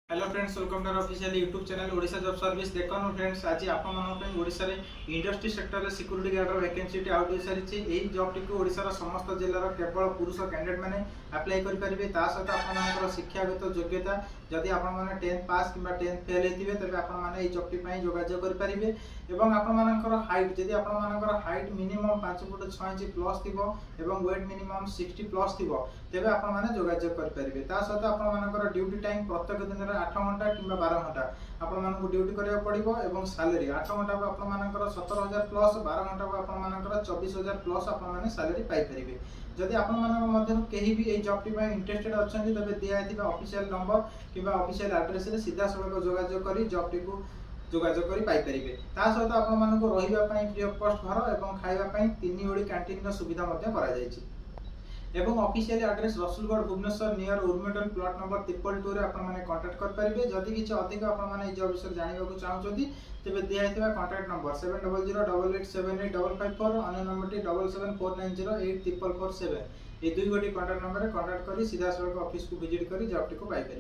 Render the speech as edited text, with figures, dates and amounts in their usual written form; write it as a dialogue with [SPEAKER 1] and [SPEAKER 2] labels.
[SPEAKER 1] Hello friends, welcome to official YouTube channel Odisha job service. देखो friends, आज आपण ओडिशा रे इंडस्ट्री सेक्टर रे सिक्यूरिटी गार्ड वैकेंसी आउट हो सारी। यही जॉब टी को ओडिशा समस्त जिलार केवल पुरुष कैंडिडेट मैंने अप्लाई करेंगे। सहित आप शिक्षागत योग्यता जदि आप 10th पास कि 10th फेल होते तेज आपने जॉब टी जोगाजोग करेंगे। आपर हाइट जदि आपर हाइट मिनिमम 5 फुट 6 इंच प्लस थी और वेट मिनिमम 60 प्लस थी तेज आपने जोगाजोग करेंगे। सहित आपर ड्यूटी टाइम प्रत्येक दिन 8 घंटा कि 12 घंटा आपको ड्यूटी करा पड़ो और सैलरी 8 घंटा को आप 17,000 प्लस 12 घंटा को आप 24,000 प्लस आप सैलरी पाइपर। जदि आपंकर कहीं भी ये जॉब टी इंटरेस्टेड अच्छा तेज दिखाई ऑफिशियल नंबर कि ऑफिशियल एड्रेस सीधा सड़क जोगाजोग कर जॉब टी को जोगाजोग कर पाइपर। सहित आपको रही फ्री ऑफ कॉस्ट घर और खावाई 3 ओडी कैंटीन सुविधा एवं official address Rasulgarh Bhubaneswar near उर्मेटन प्लॉट नंबर 222 आपने कांटेक्ट करेंगे। जदि किसी अधिक आपने जॉब विषय जानवा चाहते तेज दिखाई कांटेक्ट नंबर 7008878554 अन्य नंबर 7749084447 ये 2 गोटी कांटेक्ट नंबर कांटेक्ट कर सीधा सड़क ऑफिस को विजिट कर जॉब टी को पाइपर।